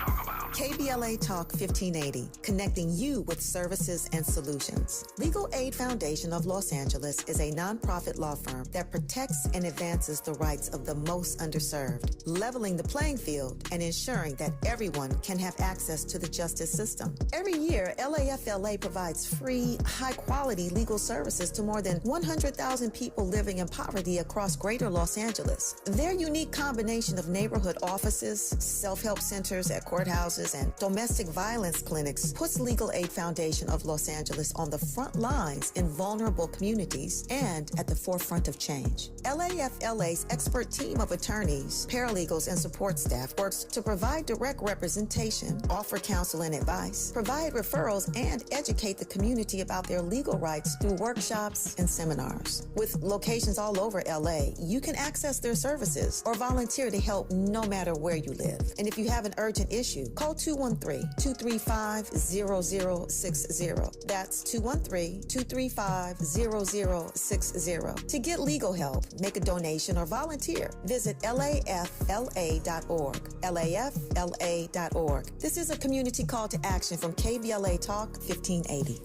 KBLA Talk 1580, connecting you with services and solutions. Legal Aid Foundation of Los Angeles is a nonprofit law firm that protects and advances the rights of the most underserved, leveling the playing field and ensuring that everyone can have access to the justice system. Every year, LAFLA provides free, high-quality legal services to more than 100,000 people living in poverty across greater Los Angeles. Their unique combination of neighborhood offices, self-help centers at courthouses, and domestic violence clinics puts Legal Aid Foundation of Los Angeles on the front lines in vulnerable communities and at the forefront of change. LAFLA's expert team of attorneys, paralegals, and support staff works to provide direct representation, offer counsel and advice, provide referrals, and educate the community about their legal rights through workshops and seminars. With locations all over LA, you can access their services or volunteer to help no matter where you live. And if you have an urgent issue, call 213-235-0060. That's 213-235-0060. To get legal help, make a donation, or volunteer, visit LAFLA.org. LAFLA.org. This is a community call to action from KBLA Talk 1580.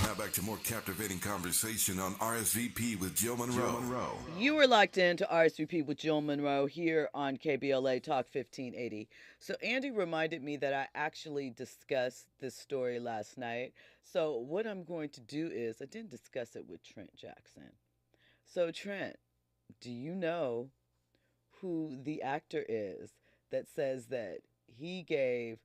Now back to more captivating conversation on RSVP with Jill Munroe. You are locked in to RSVP with Jill Munroe here on KBLA Talk 1580. So Andy reminded me that I actually discussed this story last night. So what I'm going to do is, I didn't discuss it with Trent Jackson. So Trent, do you know who the actor is that says that he gave,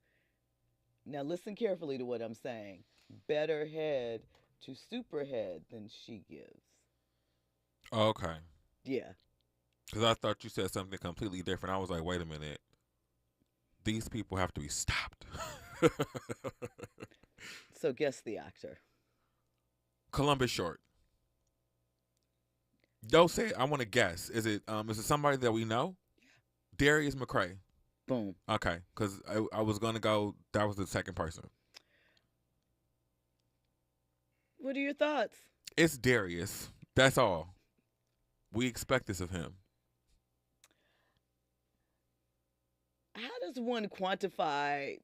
now listen carefully to what I'm saying, better head to superhead than she gives? Okay. Yeah. Because I thought you said something completely different. I was like, wait a minute. These people have to be stopped. So guess the actor. Columbus Short. Don't say it. I want to guess. Is it somebody that we know? Yeah. Darius McCray. Boom. Okay. Because I was going to go, that was the second person. What are your thoughts? It's Darius. That's all. We expect this of him. How does one quantify?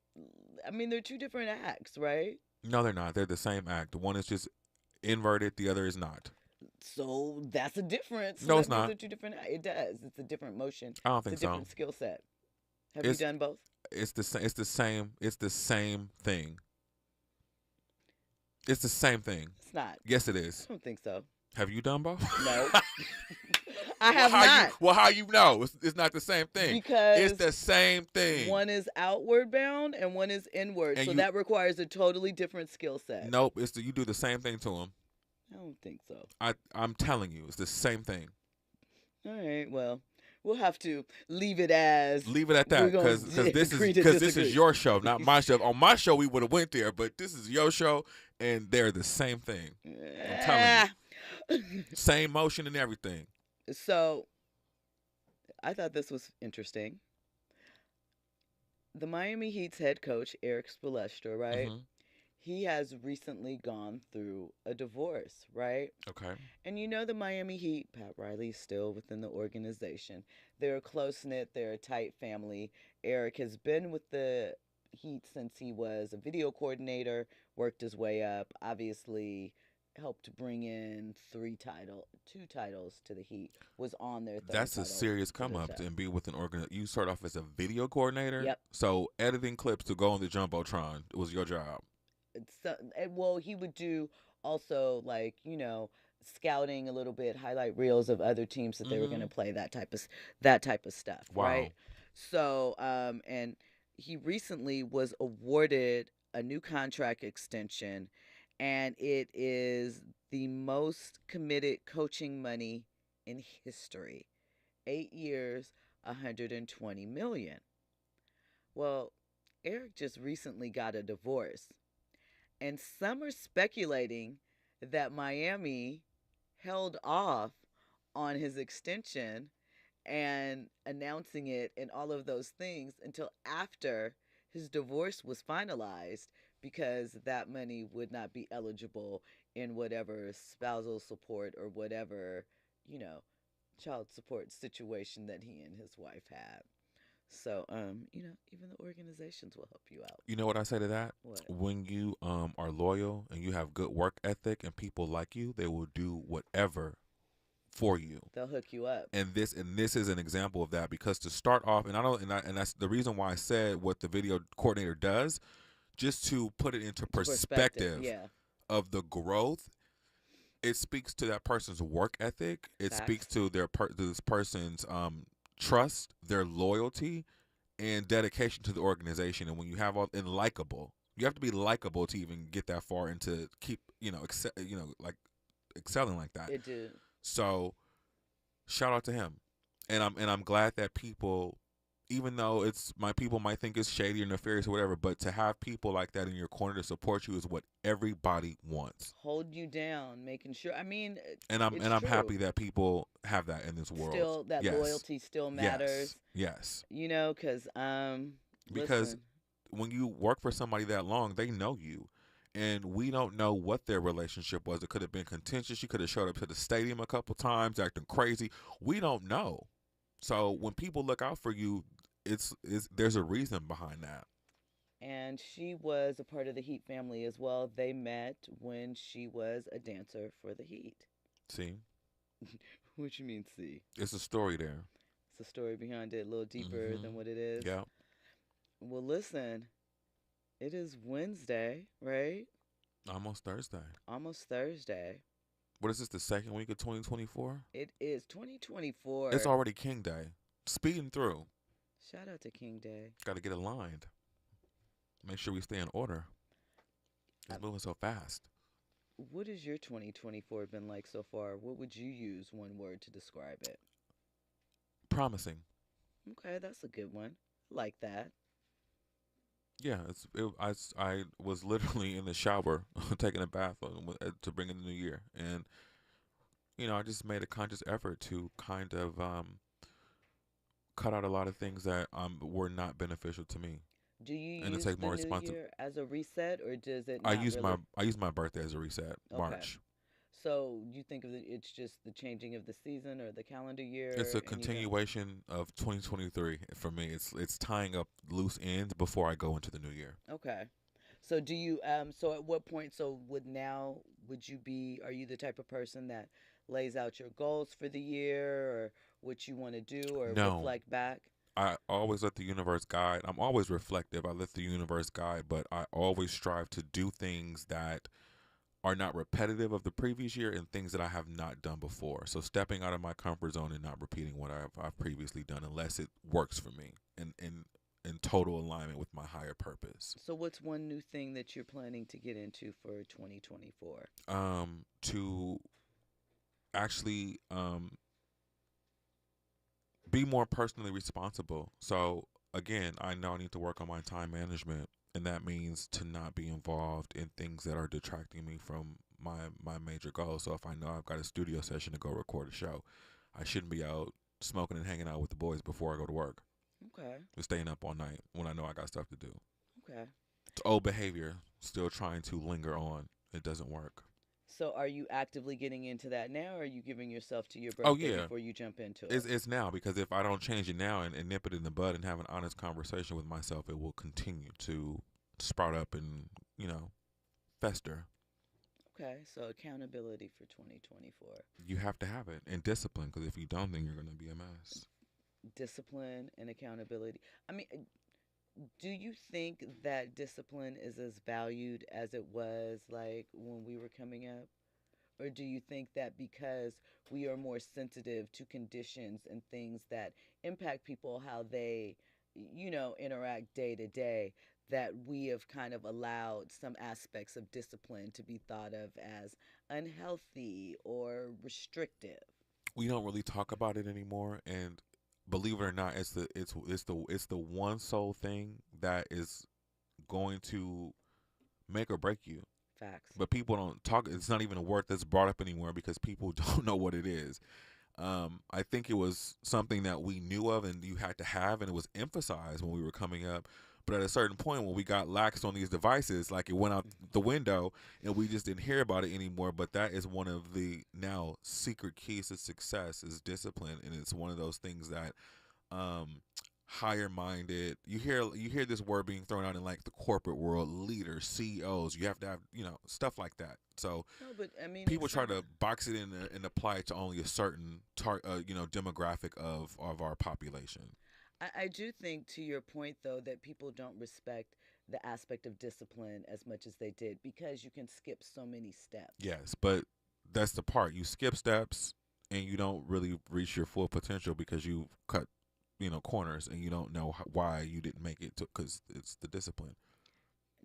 I mean, they're two different acts, right? No, they're not. They're the same act. One is just inverted. The other is not. So that's a difference. No, it's not. They're two different. It does. It's a different motion. I don't think it's a different skill set. Have you done both? It's the same. It's the same. It's the same thing. It's the same thing. It's not. Yes, it is. I don't think so. Have you done both? No. I have not. How you know? It's not the same thing. Because it's the same thing. One is outward bound and one is inward. And so that requires a totally different skill set. Nope. You do the same thing to them. I don't think so. I'm telling you, it's the same thing. All right. Well, we'll have to leave it at that because this is your show, not my show. On my show, we would have went there, but this is your show, and they're the same thing. I'm telling you, same motion and everything. So, I thought this was interesting. The Miami Heat's head coach, Eric Spoelstra, right? Mm-hmm. He has recently gone through a divorce, right? Okay. And you know the Miami Heat, Pat Riley's still within the organization. They're a close-knit, they're a tight family. Eric has been with the Heat since he was a video coordinator, worked his way up, obviously helped bring in two titles to the Heat, was on their third That's a title serious to come the up show. and be with an organization. You start off as a video coordinator. Yep. So editing clips to go on the Jumbotron was your job. Well, he would do also scouting a little bit, highlight reels of other teams that they were going to play, that type of stuff, Wow. right? So, and he recently was awarded a new contract extension, and it is the most committed coaching money in history. 8 years, $120 million. Well, Eric just recently got a divorce. And some are speculating that Miami held off on his extension and announcing it and all of those things until after his divorce was finalized, because that money would not be eligible in whatever spousal support or whatever, child support situation that he and his wife had. So, even the organizations will help you out. You know what I say to that? What? When you are loyal and you have good work ethic and people like you, they will do whatever for you. They'll hook you up. And this is an example of that, because to start off, and that's the reason why I said what the video coordinator does, just to put it into perspective yeah. of the growth. It speaks to that person's work ethic. It Facts. speaks to this person's trust, their loyalty, and dedication to the organization. And when you have likable, you have to be likable to even get that far and to keep excelling like that. It did. So shout out to him, and I'm glad that people, even though people might think it's shady or nefarious or whatever, but to have people like that in your corner to support you is what everybody wants. Hold you down, making sure. I mean, and I'm true. happy that people have that in this world. Still, that loyalty still matters. Yes. Because because when you work for somebody that long, they know you. And we don't know what their relationship was. It could have been contentious. She could have showed up to the stadium a couple times acting crazy. We don't know. So when people look out for you, there's a reason behind that. And she was a part of the Heat family as well. They met when she was a dancer for the Heat. See? What you mean, see? It's a story there. It's a story behind it, a little deeper than what it is. Yeah. Well, listen. It is Wednesday, right? Almost Thursday. Almost Thursday. What is this, the second week of 2024? It is 2024. It's already King Day. Speeding through. Shout out to King Day. Got to get aligned. Make sure we stay in order. It's moving so fast. What has your 2024 been like so far? What would you use one word to describe it? Promising. Okay, that's a good one. Like that. Yeah, I was literally in the shower taking a bath to bring in the new year, and I just made a conscious effort to kind of cut out a lot of things that were not beneficial to me. Do you and use to take the more new year as a reset, or does it? I use my birthday as a reset. Okay. March. So you think of it's just the changing of the season or the calendar year? It's a continuation of 2023 for me. It's tying up loose ends before I go into the new year. Okay. So do you so at what point are you the type of person that lays out your goals for the year or what you want to do or reflect back? I always let the universe guide. I'm always reflective. I let the universe guide, but I always strive to do things that are not repetitive of the previous year and things that I have not done before. So stepping out of my comfort zone and not repeating what I've previously done unless it works for me and in total alignment with my higher purpose. So what's one new thing that you're planning to get into for 2024? To actually be more personally responsible. So again, I know I need to work on my time management, and that means to not be involved in things that are detracting me from my major goals. So if I know I've got a studio session to go record a show, I shouldn't be out smoking and hanging out with the boys before I go to work. Okay. Or staying up all night when I know I got stuff to do. Okay. It's old behavior, still trying to linger on. It doesn't work. So are you actively getting into that now, or are you giving yourself to your birthday before you jump into it? It's now, because if I don't change it now and nip it in the bud and have an honest conversation with myself, it will continue to sprout up and, fester. Okay, so accountability for 2024. You have to have it, and discipline, because if you don't, then you're going to be a mess. Discipline and accountability. I mean, do you think that discipline is as valued as it was like when we were coming up? Or do you think that because we are more sensitive to conditions and things that impact people, how they, interact day to day, that we have kind of allowed some aspects of discipline to be thought of as unhealthy or restrictive? We don't really talk about it anymore, and believe it or not, it's the one sole thing that is going to make or break you. Facts. But people don't talk. It's not even a word that's brought up anymore because people don't know what it is. I think it was something that we knew of and you had to have, and it was emphasized when we were coming up. But at a certain point, when we got laxed on these devices, like it went out the window and we just didn't hear about it anymore. But that is one of the now secret keys to success is discipline. And it's one of those things that higher minded, you hear this word being thrown out in like the corporate world, leaders, CEOs, you have to have, stuff like that. So no, but, I mean, people try to box it in and apply it to only a certain demographic of our population. I do think, to your point, though, that people don't respect the aspect of discipline as much as they did because you can skip so many steps. Yes, but that's the part. You skip steps and you don't really reach your full potential because you cut, corners, and you don't know why you didn't make it because it's the discipline.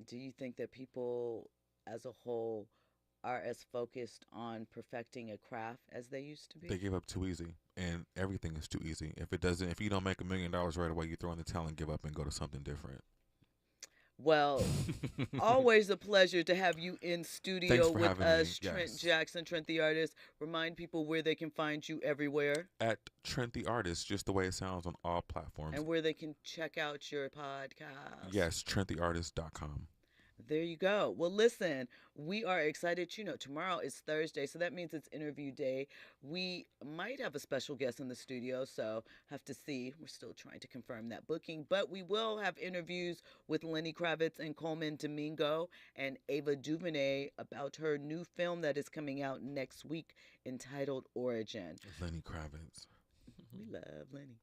Do you think that people as a whole are as focused on perfecting a craft as they used to be? They give up too easy, and everything is too easy. If you don't make $1 million right away, you throw in the towel and give up and go to something different. Well, always a pleasure to have you in studio with us, me. Trent Yes. Jackson, Trent the Artist. Remind people where they can find you everywhere. At Trent the Artist, just the way it sounds on all platforms. And where they can check out your podcast. Yes, TrentTheArtist.com. There you go. Well, listen, we are excited. Tomorrow is Thursday, so that means it's interview day. We might have a special guest in the studio, so have to see. We're still trying to confirm that booking, but we will have interviews with Lenny Kravitz and Coleman Domingo and Ava DuVernay about her new film that is coming out next week entitled Origin. Lenny Kravitz. We love Lenny.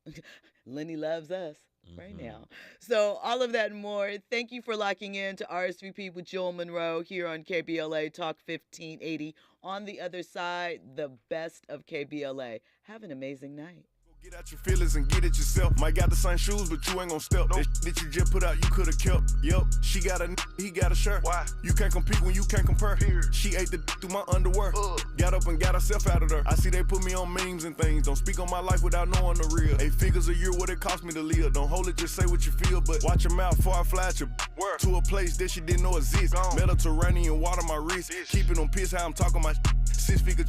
Lenny loves us right now. So all of that and more. Thank you for locking in to RSVP with Jill Munroe here on KBLA Talk 1580. On the other side, the best of KBLA. Have an amazing night. Get out your feelings and get it yourself. Might got the same shoes, but you ain't gon' step. Nope. That you just put out, you could've kept. Yep. She got a he got a shirt. Why? You can't compete when you can't compare. Period. She ate the through my underwear. Got up and got herself out of there. I see they put me on memes and things. Don't speak on my life without knowing the real. 8 figures a year, what it cost me to live. Don't hold it, just say what you feel. But watch your mouth before I fly at your word. To a place that she didn't know exists. Mediterranean water my wrist. Keeping on piss how I'm talking my 6 figure